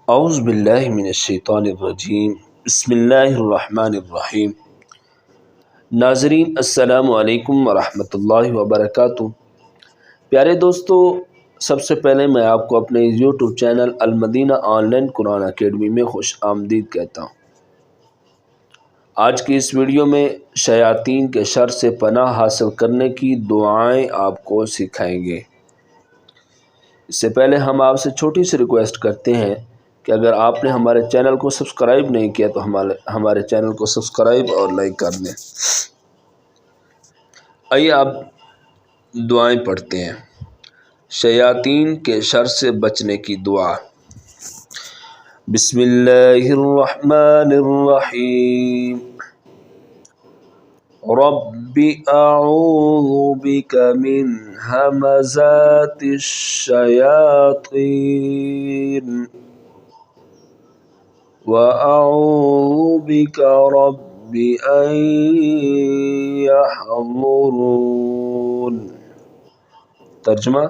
اعوذ باللہ من الشیطان الرجیم بسم اللہ الرحمن الرحیم۔ ناظرین السلام علیکم ورحمۃ اللہ وبرکاتہ۔ پیارے دوستو، سب سے پہلے میں آپ کو اپنے یوٹیوب چینل المدینہ آن لائن قرآن اکیڈمی میں خوش آمدید کہتا ہوں۔ آج کی اس ویڈیو میں شیاطین کے شر سے پناہ حاصل کرنے کی دعائیں آپ کو سکھائیں گے۔ اس سے پہلے ہم آپ سے چھوٹی سی ریکویسٹ کرتے ہیں کہ اگر آپ نے ہمارے چینل کو سبسکرائب نہیں کیا تو ہمارے چینل کو سبسکرائب اور لائک کر دیں۔ آئیے آپ دعائیں پڑھتے ہیں۔ شیاطین کے شر سے بچنے کی دعا۔ بسم اللہ الرحمن الرحیم۔ رب اعوذ بک من ہمزات الشیاطین وَأَعُوذُ بِكَ رَبِّ أَن يَحْضُرُونِ۔ ترجمہ: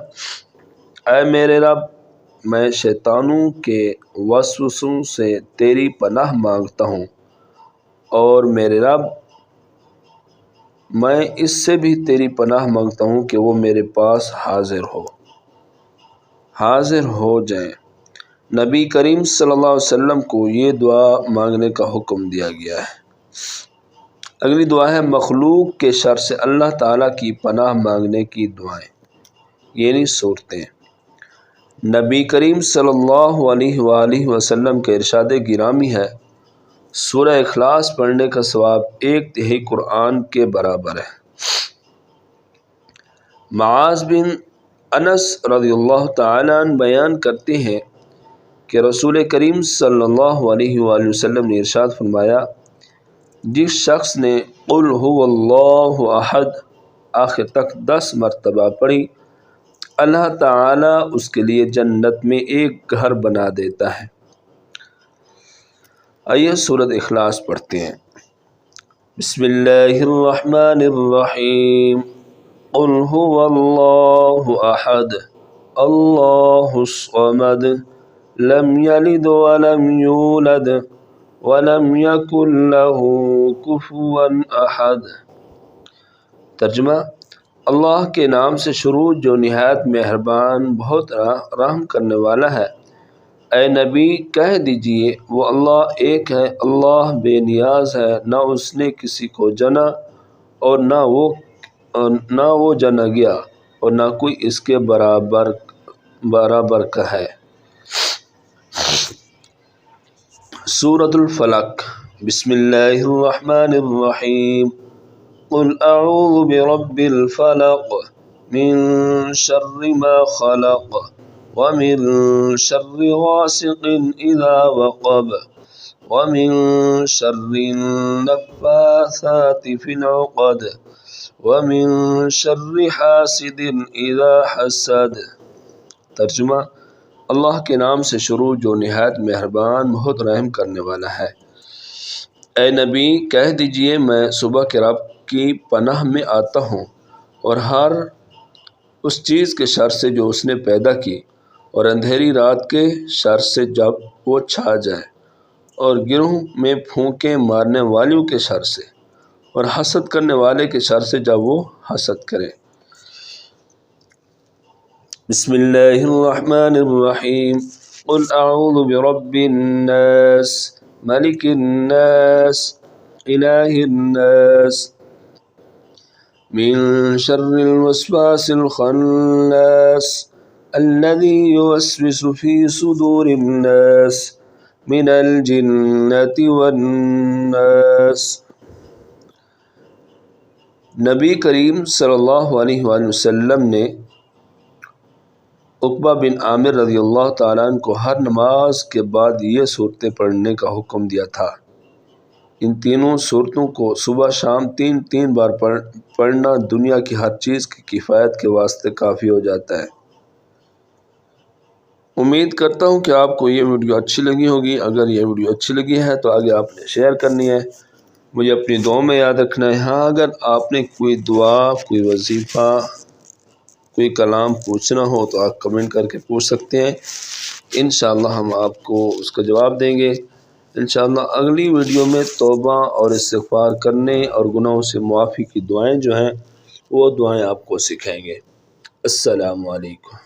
اے میرے رب، میں شیطانوں کے وسوسوں سے تیری پناہ مانگتا ہوں، اور میرے رب، میں اس سے بھی تیری پناہ مانگتا ہوں کہ وہ میرے پاس حاضر ہو جائیں۔ نبی کریم صلی اللہ علیہ وسلم کو یہ دعا مانگنے کا حکم دیا گیا ہے۔ اگلی دعا ہے مخلوق کے شر سے اللہ تعالیٰ کی پناہ مانگنے کی دعائیں، یعنی صورتیں۔ نبی کریم صلی اللہ علیہ وآلہ وسلم کے ارشاد گرامی ہے، سورہ اخلاص پڑھنے کا ثواب 1/3 قرآن کے برابر ہے۔ معاذ بن انس رضی اللہ تعالیٰ عنہ بیان کرتے ہیں کہ رسول کریم صلی اللہ علیہ وآلہ وسلم نے ارشاد فرمایا، جس شخص نے قل هو اللہ احد آخر تک 10 مرتبہ پڑھی، اللہ تعالیٰ اس کے لیے جنت میں ایک گھر بنا دیتا ہے۔ آئیے سورۃ اخلاص پڑھتے ہیں۔ بسم اللہ الرحمن الرحیم۔ قل هو اللہ احد اللہ الصمد لم یلد ولم یولد ولم یکن له کفوا احد۔ ترجمہ: اللہ کے نام سے شروع جو نہایت مہربان بہت رحم کرنے والا ہے۔ اے نبی کہہ دیجئے، وہ اللہ ایک ہے، اللہ بے نیاز ہے، نہ اس نے کسی کو جنا اور نہ وہ جنا گیا، اور نہ کوئی اس کے برابر کا ہے۔ سورۃ الفلق۔ بسم اللہ الرحمن الرحیم۔ قل اعوذ برب الفلق من شر ما خلق ومن شر غاسق اذا وقب ومن شر النفاثات في العقد ومن شر حاسد اذا حسد۔ ترجمہ: اللہ کے نام سے شروع جو نہایت مہربان بہت رحم کرنے والا ہے۔ اے نبی کہہ دیجئے، میں صبح کے رب کی پناہ میں آتا ہوں اور ہر اس چیز کے شر سے جو اس نے پیدا کی، اور اندھیری رات کے شر سے جب وہ چھا جائے، اور گروہ میں پھونکے مارنے والیوں کے شر سے، اور حسد کرنے والے کے شر سے جب وہ حسد کرے۔ بسم اللہ الرحمن الرحیم۔ قل اعوذ برب الناس ملک الناس الہ الناس من شر الوسواس الخناس الذی یوسوس فی صدور الناس من الجنۃ والناس۔ نبی کریم صلی اللہ علیہ وآلہ وسلم نے عقبہ بن عامر رضی اللہ تعالیٰ عنہ کو ہر نماز کے بعد یہ صورتیں پڑھنے کا حکم دیا تھا۔ ان تینوں صورتوں کو صبح شام 3 بار پڑھنا دنیا کی ہر چیز کی کفایت کے واسطے کافی ہو جاتا ہے۔ امید کرتا ہوں کہ آپ کو یہ ویڈیو اچھی لگی ہوگی۔ اگر یہ ویڈیو اچھی لگی ہے تو آگے آپ نے شیئر کرنی ہے، مجھے اپنی دعاؤں میں یاد رکھنا ہے۔ ہاں، اگر آپ نے کوئی دعا، کوئی وظیفہ، کوئی کلام پوچھنا ہو تو آپ کمنٹ کر کے پوچھ سکتے ہیں۔ انشاءاللہ ہم آپ کو اس کا جواب دیں گے۔ انشاءاللہ اگلی ویڈیو میں توبہ اور استغفار کرنے اور گناہوں سے معافی کی دعائیں جو ہیں وہ دعائیں آپ کو سکھائیں گے۔ السلام علیکم۔